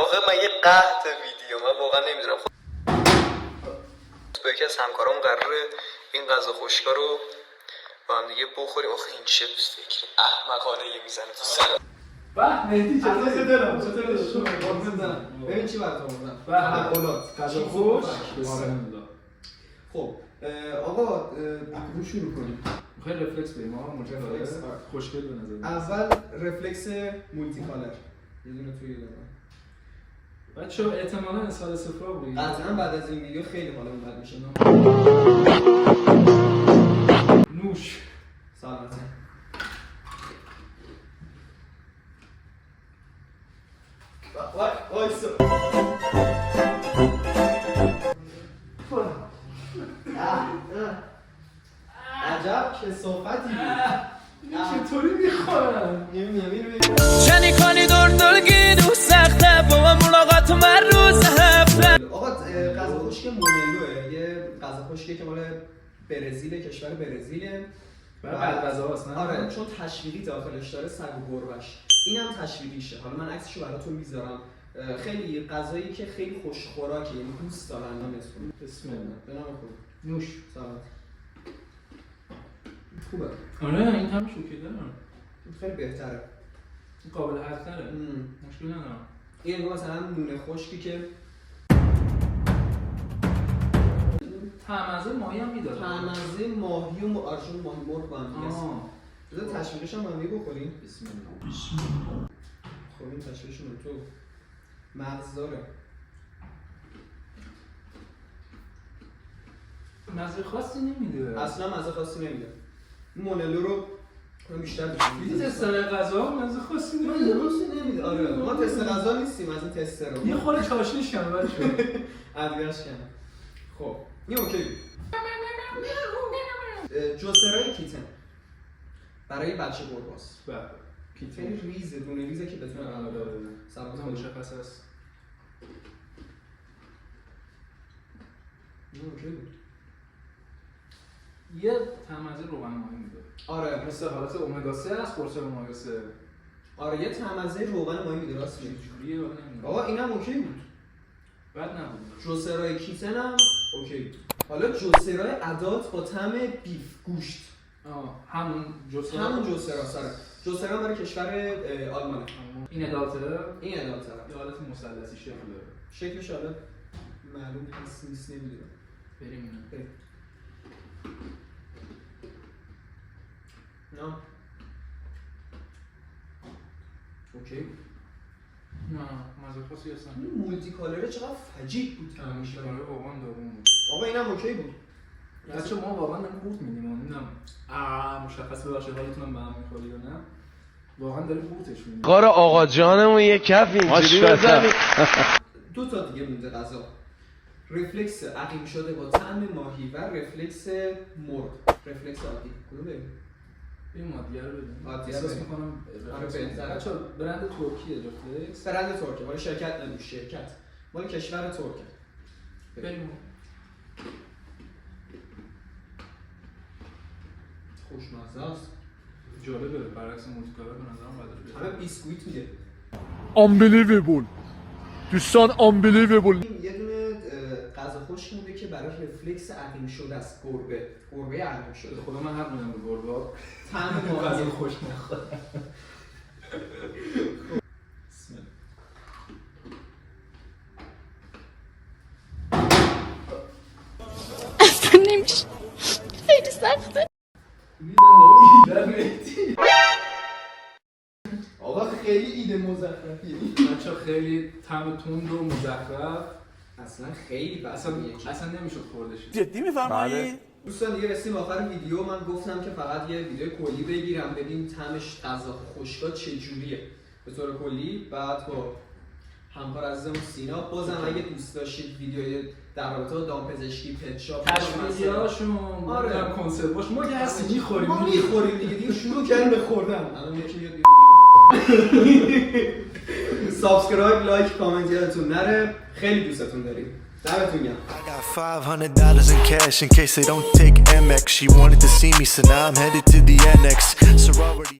آخه من یه قحط ویدیو من واقعا نمیدونم. با یکی از همکارام قراره این غذا خشکا رو با هم دیگه بخوریم. آخه این چه فکر احمقانه یه میزنه تو سر. به مهدی چطور ببین چی برات آوردم. اولاد غذا خوش. خب آقا رو شروع کنیم. میخوای رفلکس بریم آقا مجرد خوشگل به نظر. اول رفلکس مولتی کالر یه دونه توی دادم. بچه‌ها احتمالاً اسهال صفرا بود. قطعاً بعد از این ویدیو خیلی حالمون بد میشه. نوش سلامتی. وایسا. عجب کثافتی چطوری میخورن؟ نمی‌بینی چنی کنی دور گیرو سخته با ملاقات من روز هفته. آقا غذا خشک مونلوه، یه غذا خشکیه که مال برزیل، کشور برزیله. بعد غذا هست نه؟ آره چون تشویقی داخلش داره، سگ و گربه‌اش. اینم تشویقیشه. حالا من عکسشو براتون میذارم. خیلی غذایی که خیلی خوشخوراکه، یعنی دوست دارن نمی‌سون. بسم الله. به نام خود. نوش سلامت. خوبه. آره این هم شوکه داره. خیلی بهتره. قابل هضم‌تره. مشکل نداره. این مثلا نون خشکی که طعم ماهی هم میداره. طعم‌مزه ماهی و آرشون ماهی مرغ با هم دیگه است. بذار تشویقش هم به‌هم بخوریم. بسم الله. خب این تشویقشون تو مغز داره. مزه خاصی نمیده. اصلا مزه خاصی نمیده. این مونلو رو من بیشتر دوست دیدی تستر غذا مزه خاصی نمیده. آره ما تست غذا نیستیم، از این تستر رو یه خورده چاشنیش کنه بچه‌ها. ادویه‌اش کنه. خب این اوکی. جوسرای کیتن برای بچه گرباست. بله. کیتن ریزه، دونه ریزه که بتونه سلامت مشخص است. این اوکی بود. یه تمزه روغن ماهی میده. آره مثل حالت امگا 3 است، قرص امگا 3. آره یه تمزه روغن ماهی میده راست میگی. جوریه نمیدونم. آقا اینم اوکی بود. بد نبود. جوسرای کیتن هم اوکی بود. حالا جوسرای عدات با طعم بیف گوشت. همون جوسرا. همون جوسرا سره. جوسرا برای کشور آلمانه. این ادالتره. این ادالتره. یه حالت مثلثی شکل داره. شکلش حالا معلوم هست نیست نمیدونم. بریم اینا. بریم. نه. اوکی. نه مزه خاصی اصلا. این مولتی کالره چقدر فجیع بود همیشه برای واقعا داغون بود. آقا اینم اوکی بود. بچه ما واقعا داریم قورت میدیم. نمیدونم مشخص ببخشید حالتون هم به هم میخوری یا نه. واقعا داریم قورتش میدیم. کار آقا جانمون یه کف اینجوری بزنیم. دو تا دیگه مونده غذا. رفلکس عقیم شده با طعم ماهی و رفلکس مرغ. رفلکس عادی. کدوم بریم؟ این مادیه رو بدیم. مادیه احساس بریم. میکنم آره بهتره. بچه‌ها برند ترکیه رفلکس. برند ترکیه. مال شرکت نمیشه، شرکت. مال کشور ترکیه. بریم. خوشمزه است. جالبه برعکس مولتیکالر به نظرم بعدش همه بیسکویت میده. Unbelievable. دوستان unbelievable. یه دونه غذا خشک مونده که برای رفلکس عقیم شده است. گربه عقیم شده. خدا من حق میدم به گربه‌ها. طعم غذا ماهی خوش نخورم. بسم الله. اصلا نمیشه، خیلی سخته. میدم با ایده مهدی. آقا خیلی ایده مزخرفیه. بچه‌ها خیلی طعم تند و مزخرف. اصلا خیلی اصلا اصلا نمیشد خوردش. جدی میفرمایی؟ دوستان دیگه رسیدیم آخر ویدیو. من گفتم که فقط یه ویدیو کلی بگیرم ببینیم طعمش غذا خشکا چه جوریه به طور کلی. بعد با همکار عزیزمون سینا بازم اگه دوست داشتید ویدیوی در رابطه با دامپزشکی، پت شاپ، تشویقیاشون آره کنسرت باش ما که هستیم میخوریم. ما میخوریم دیگه شروع کردیم به خوردن. الان یکی میاد سابسکرایب، لایک، کامنت یادتون نره. خیلی دوستتون داریم. دمتون گرم. I got $500 in cash in case they don't take Amex. She wanted to see me, so now I'm headed to the annex. Sorority.